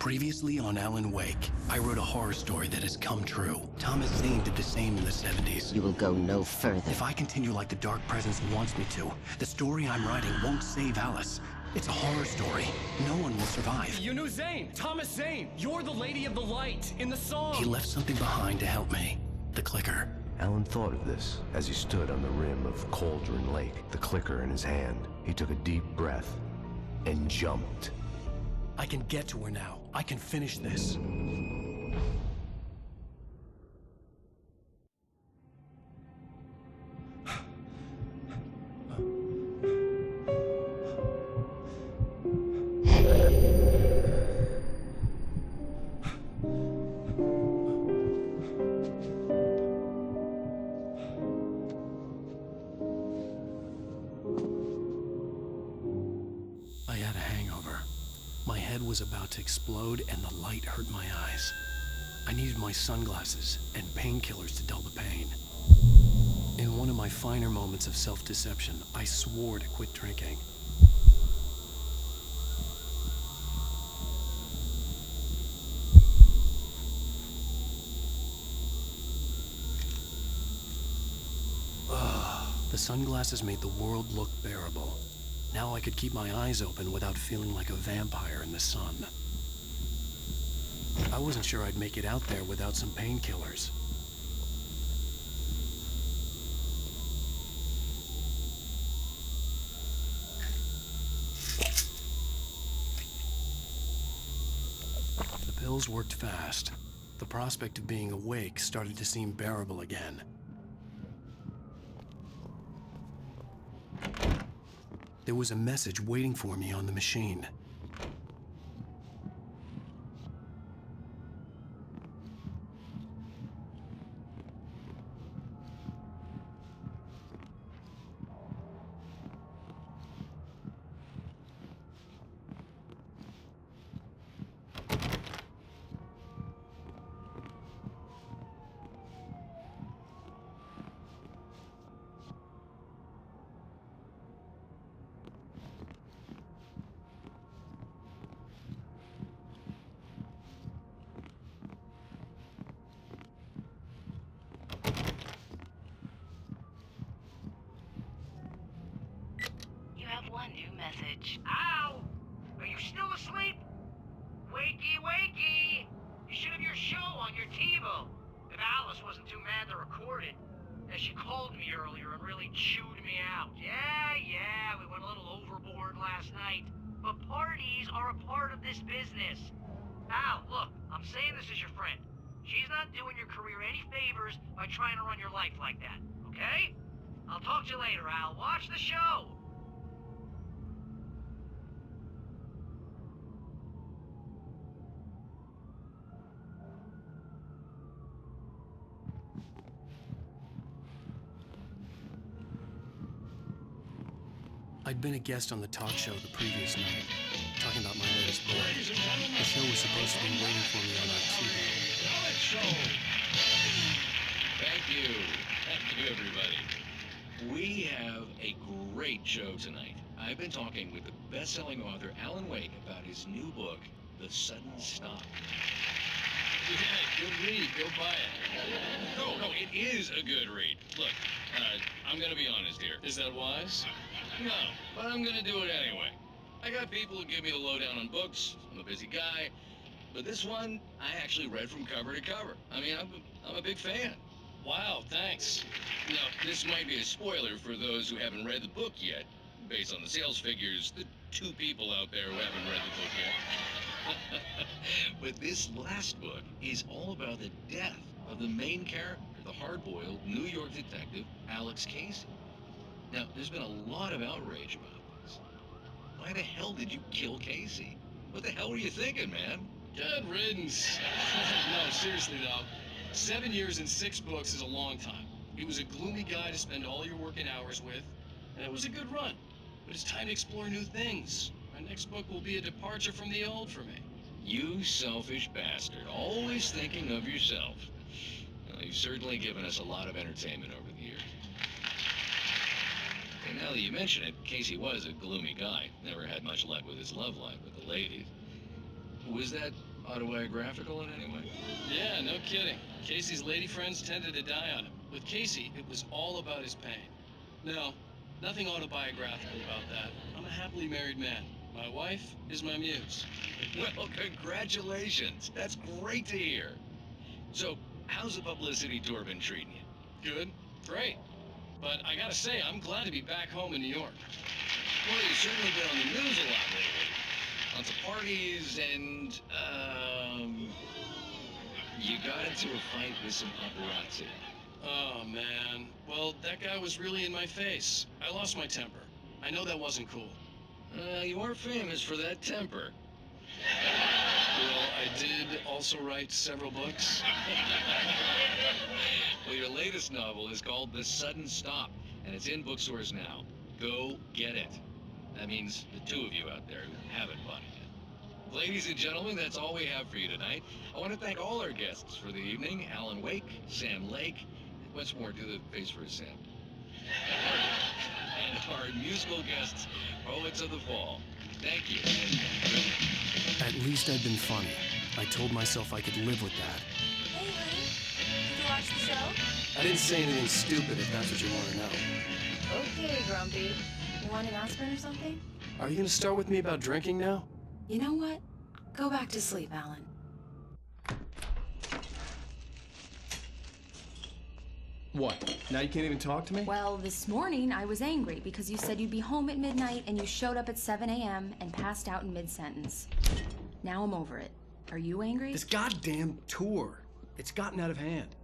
Previously on Alan Wake, I wrote a horror story that has come true. Thomas Zane did the same in the 70s. You will go no further. If I continue like the Dark Presence wants me to, the story I'm writing won't save Alice. It's a horror story. No one will survive. You knew Zane! Thomas Zane! You're the Lady of the Light in the song! He left something behind to help me. The clicker. Alan thought of this as he stood on the rim of Cauldron Lake, the clicker in his hand. He took a deep breath and jumped. I can get to her now. I can finish this. I had a hangover. My head was about to explode and the light hurt my eyes. I needed my sunglasses and painkillers to dull the pain. In one of my finer moments of self-deception, I swore to quit drinking. The sunglasses made the world look bearable. Now I could keep my eyes open without feeling like a vampire in the sun. I wasn't sure I'd make it out there without some painkillers. The pills worked fast. The prospect of being awake started to seem bearable again. There was a message waiting for me on the machine. One new message. Ow! Are you still asleep? Wakey, wakey! You should have your show on your TiVo. If Alice wasn't too mad to record it. And she called me earlier and really chewed me out. Yeah, we went a little overboard last night. But parties are a part of this business. Al, look, I'm saying this as your friend. She's not doing your career any favors by trying to run your life like that, okay? I'll talk to you later, Al. Watch the show! I'd been a guest on the talk show the previous night, talking about my latest book. The show was supposed to be waiting for me on our TV. Thank you, everybody. We have a great show tonight. I've been talking with the best-selling author Alan Wake about his new book, The Sudden Stop. Yeah, good read. Go buy it. No, it is a good read. Look, I'm gonna be honest here. Is that wise? No, but I'm gonna do it anyway. I got people who give me the lowdown on books. I'm a busy guy. But this one, I actually read from cover to cover. I mean, I'm a big fan. Wow, thanks. Now, this might be a spoiler for those who haven't read the book yet. Based on the sales figures, the 2 people out there who haven't read the book yet. But this last book is all about the death of the main character, the hard-boiled New York detective, Alex Casey. Now, there's been a lot of outrage about this. Why the hell did you kill Casey? What the hell were you thinking, man? Good riddance. No, seriously though, 7 years and 6 books is a long time. He was a gloomy guy to spend all your working hours with, and it was a good run. But it's time to explore new things. My next book will be a departure from the old for me. You selfish bastard, always thinking of yourself. Well, you've certainly given us a lot of entertainment over the years. And now that you mention it, Casey was a gloomy guy. Never had much luck with his love life with the ladies. Was that Autobiographical in any way? Yeah, no kidding. Casey's lady friends tended to die on him. With Casey, it was all about his pain. No, nothing autobiographical about that. I'm a happily married man. My wife is my muse. Well, congratulations. That's great to hear. So, how's the publicity tour been treating you? Good, great. But I gotta say, I'm glad to be back home in New York. Well, you've certainly been on the news a lot lately. Lots of parties and, you got into a fight with some paparazzi. Oh, man. Well, that guy was really in my face. I lost my temper. I know that wasn't cool. You are famous for that temper. Well, I did also write several books. Well, your latest novel is called The Sudden Stop, and it's in bookstores now. Go get it. That means the two of you out there who haven't bought it yet. Ladies and gentlemen, that's all we have for you tonight. I want to thank all our guests for the evening. Alan Wake, Sam Lake, once more, do the face for Sam. And our musical guests, Poets of the Fall. Thank you. At least I'd been funny. I told myself I could live with that. Hey, honey. Did you watch the show? I didn't say anything stupid if that's what you want to know. Okay, Grumpy. You want an aspirin or something? Are you going to start with me about drinking now? You know what? Go back to sleep, Alan. What? Now you can't even talk to me? Well, this morning I was angry because you said you'd be home at midnight and you showed up at 7 a.m. and passed out in mid-sentence. Now I'm over it. Are you angry? This goddamn tour. It's gotten out of hand.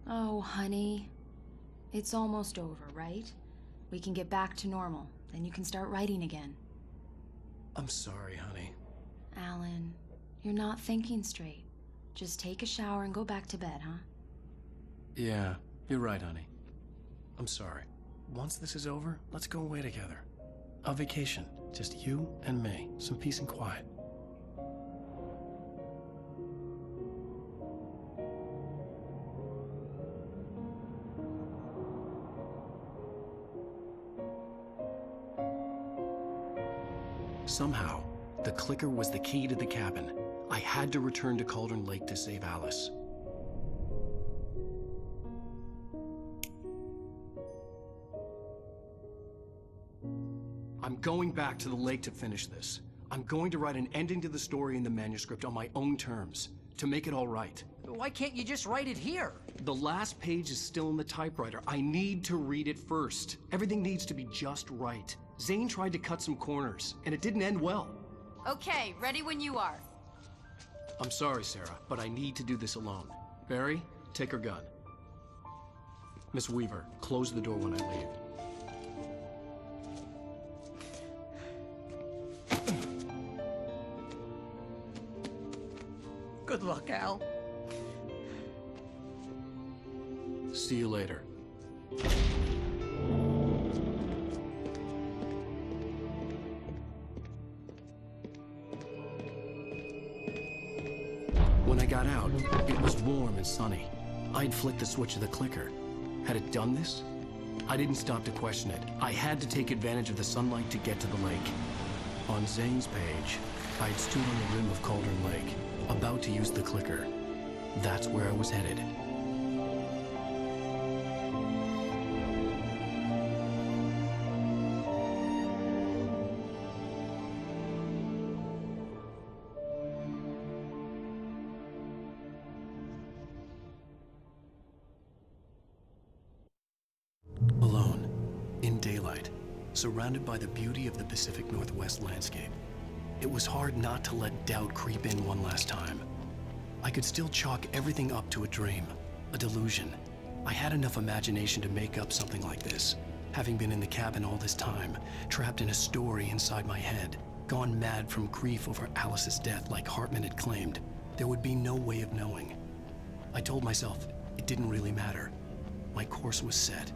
Oh, honey. It's almost over, right? We can get back to normal. Then you can start writing again. I'm sorry, honey. Alan, you're not thinking straight. Just take a shower and go back to bed, huh? Yeah, you're right, honey. I'm sorry. Once this is over, let's go away together. A vacation. Just you and me. Some peace and quiet. Somehow, the clicker was the key to the cabin. I had to return to Cauldron Lake to save Alice. I'm going back to the lake to finish this. I'm going to write an ending to the story in the manuscript on my own terms, to make it all right. Why can't you just write it here? The last page is still in the typewriter. I need to read it first. Everything needs to be just right. Zane tried to cut some corners, and it didn't end well. Okay, ready when you are. I'm sorry, Sarah, but I need to do this alone. Barry, take her gun. Miss Weaver, close the door when I leave. Good luck, Al. See you later. When I got out, it was warm and sunny. I'd flicked the switch of the clicker. Had it done this? I didn't stop to question it. I had to take advantage of the sunlight to get to the lake. On Zane's page, I'd stood on the rim of Cauldron Lake, about to use the clicker. That's where I was headed. Alone, in daylight, surrounded by the beauty of the Pacific Northwest landscape. It was hard not to let doubt creep in one last time. I could still chalk everything up to a dream, a delusion. I had enough imagination to make up something like this, having been in the cabin all this time, trapped in a story inside my head, gone mad from grief over Alice's death like Hartman had claimed. There would be no way of knowing. I told myself it didn't really matter. My course was set.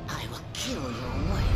I will kill your wife.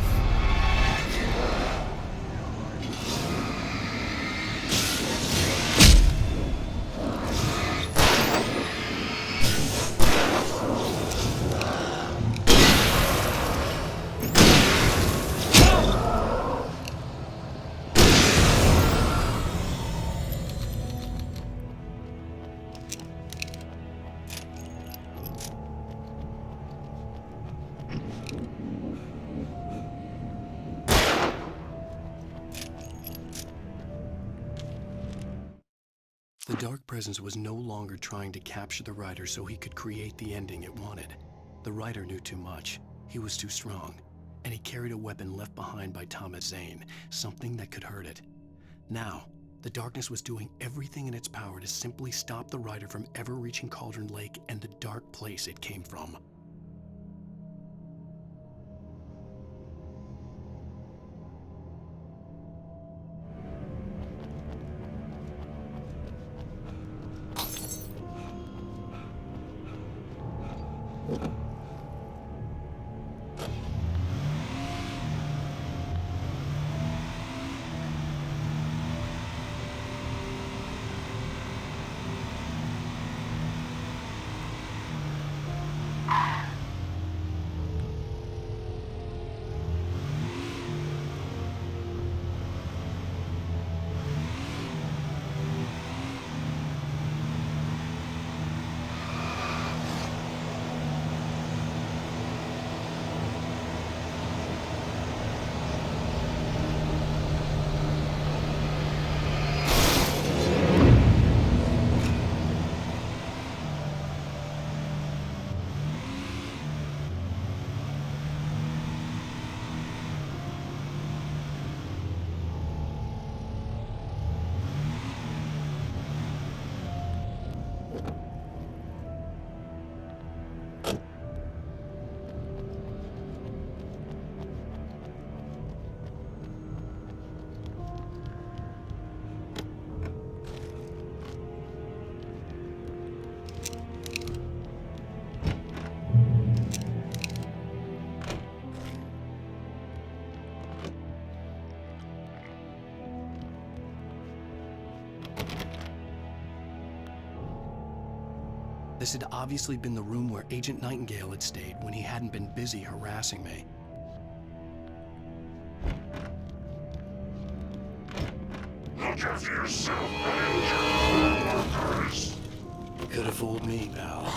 The Dark Presence was no longer trying to capture the writer so he could create the ending it wanted. The writer knew too much. He was too strong. And he carried a weapon left behind by Thomas Zane, something that could hurt it. Now, the darkness was doing everything in its power to simply stop the writer from ever reaching Cauldron Lake and the dark place it came from. This had obviously been the room where Agent Nightingale had stayed when he hadn't been busy harassing me. Look after yourself, and your workers. Could have fooled me, pal.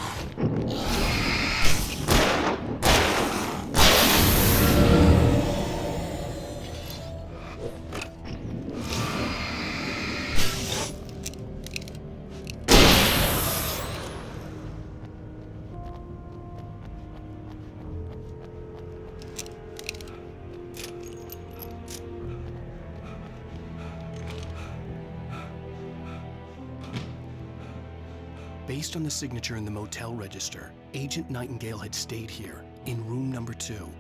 Based on the signature in the motel register, Agent Nightingale had stayed here, in room number 2.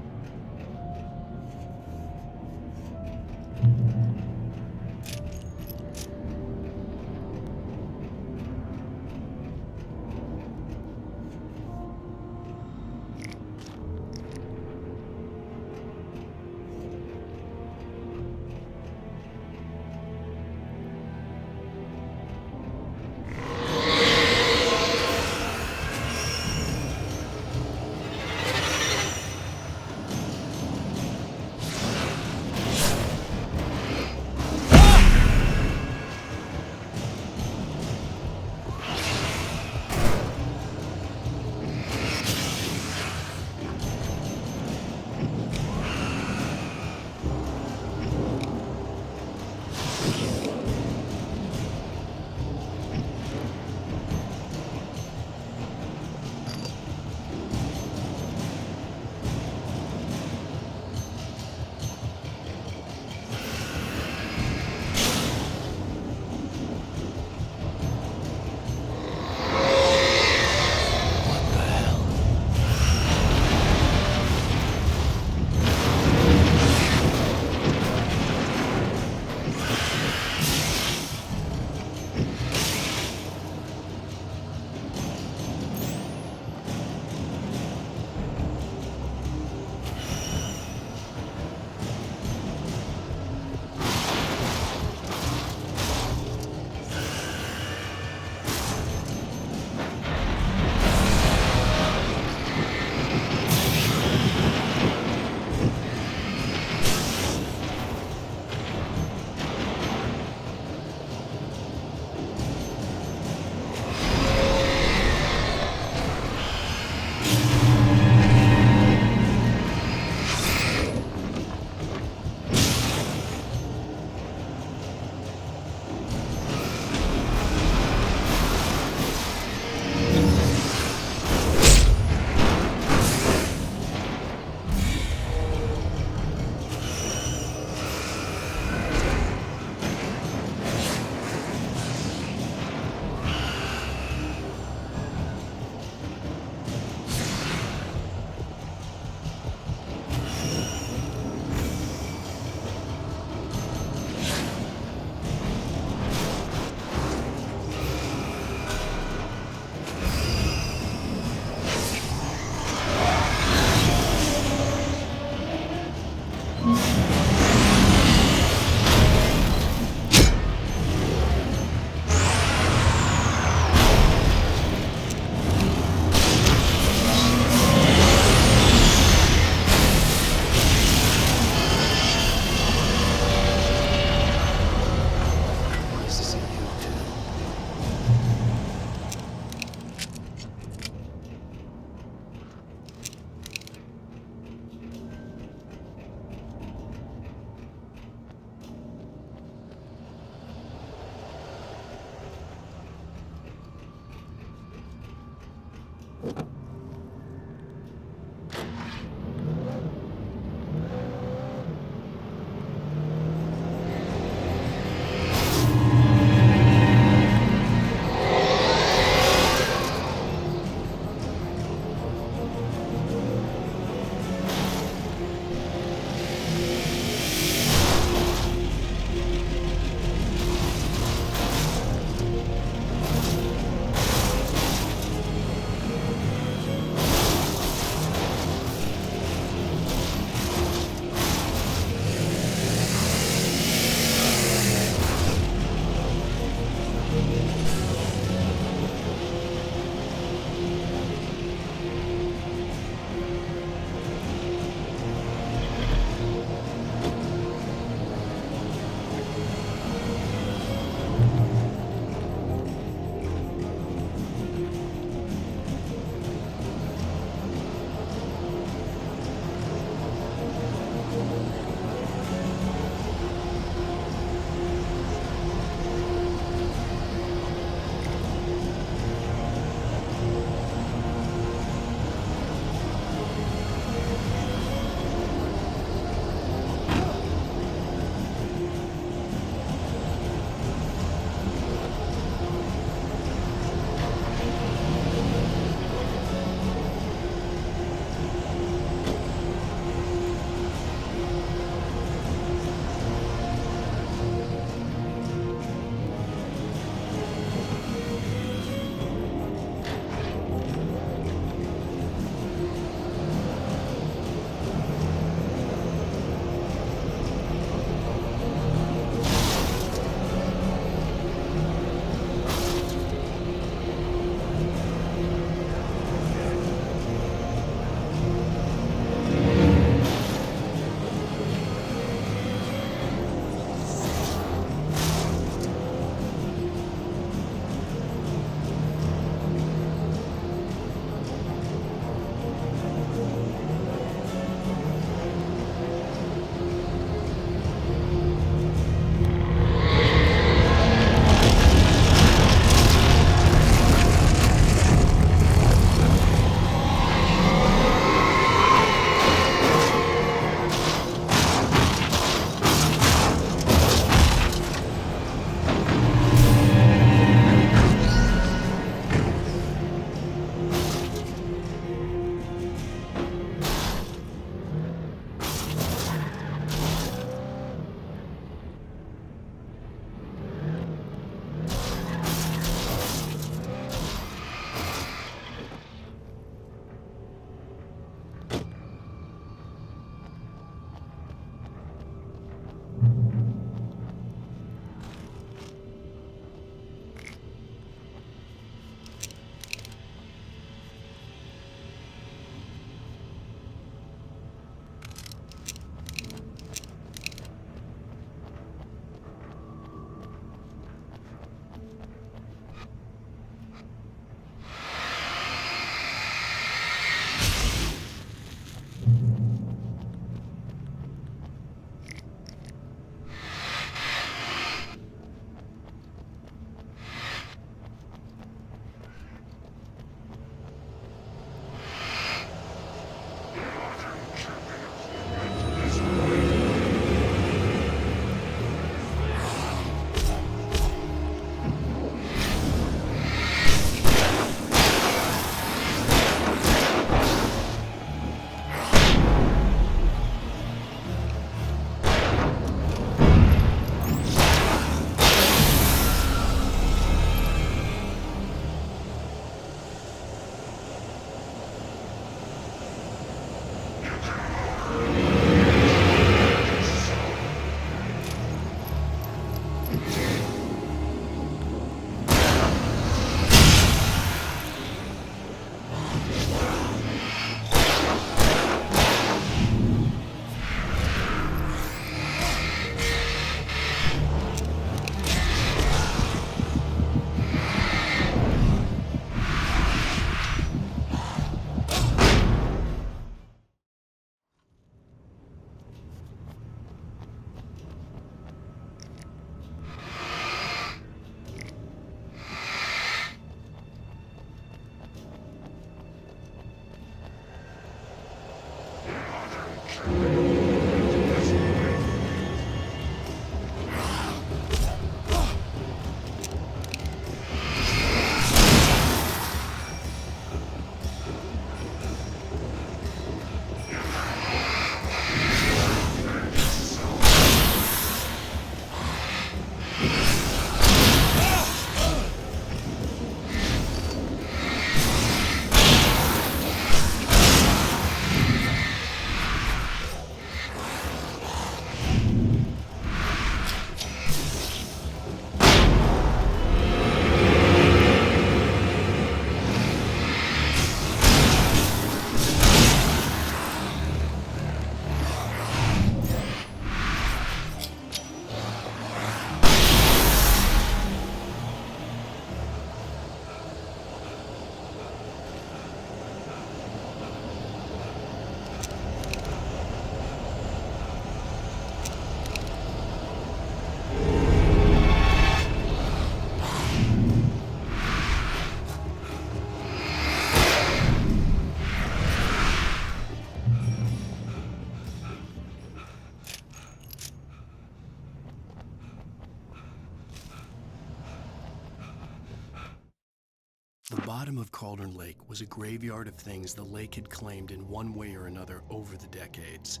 The bottom of Cauldron Lake was a graveyard of things the lake had claimed in one way or another over the decades.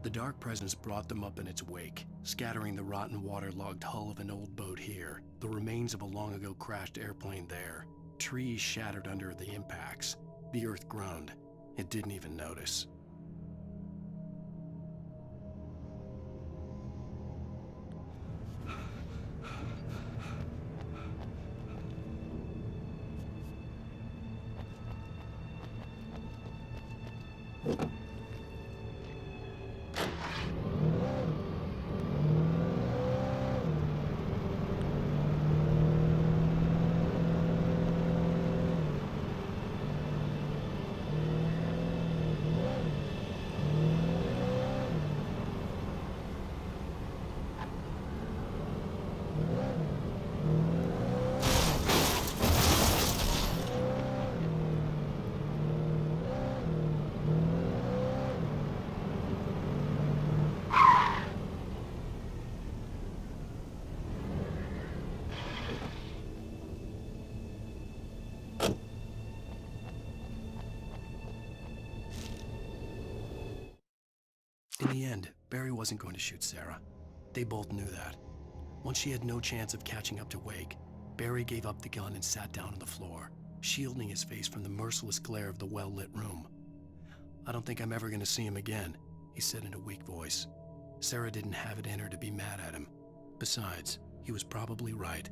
The dark presence brought them up in its wake, scattering the rotten waterlogged hull of an old boat here, the remains of a long-ago crashed airplane there, trees shattered under the impacts. The earth groaned. It didn't even notice. In the end, Barry wasn't going to shoot Sarah. They both knew that. Once she had no chance of catching up to Wake, Barry gave up the gun and sat down on the floor, shielding his face from the merciless glare of the well-lit room. "I don't think I'm ever going to see him again," he said in a weak voice. Sarah didn't have it in her to be mad at him. Besides, he was probably right.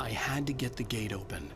I had to get the gate open.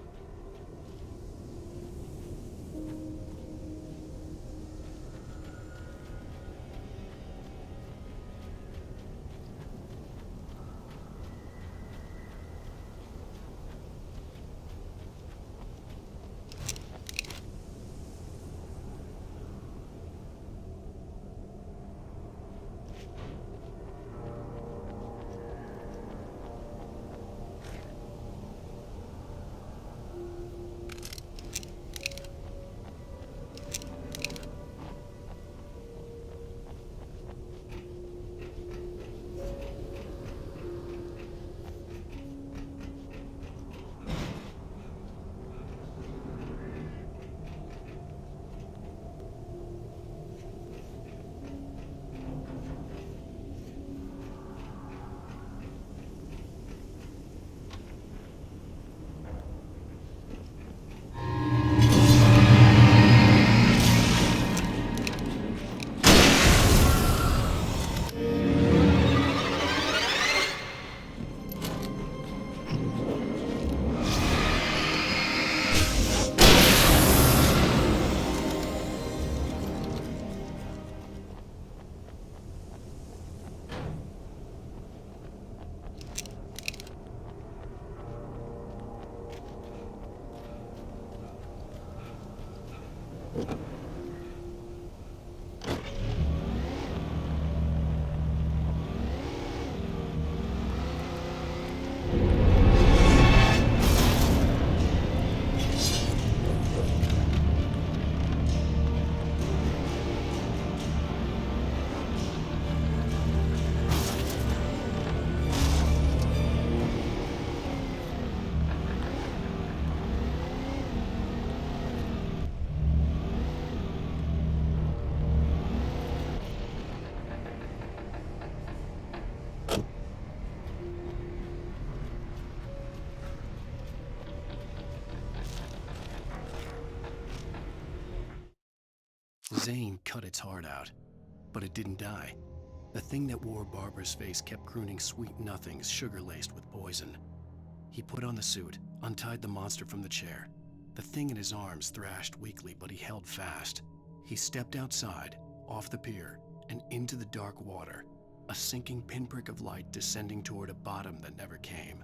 Zane cut its heart out, but it didn't die. The thing that wore Barbara's face kept crooning sweet nothings sugar-laced with poison. He put on the suit, untied the monster from the chair. The thing in his arms thrashed weakly, but he held fast. He stepped outside, off the pier, and into the dark water, a sinking pinprick of light descending toward a bottom that never came.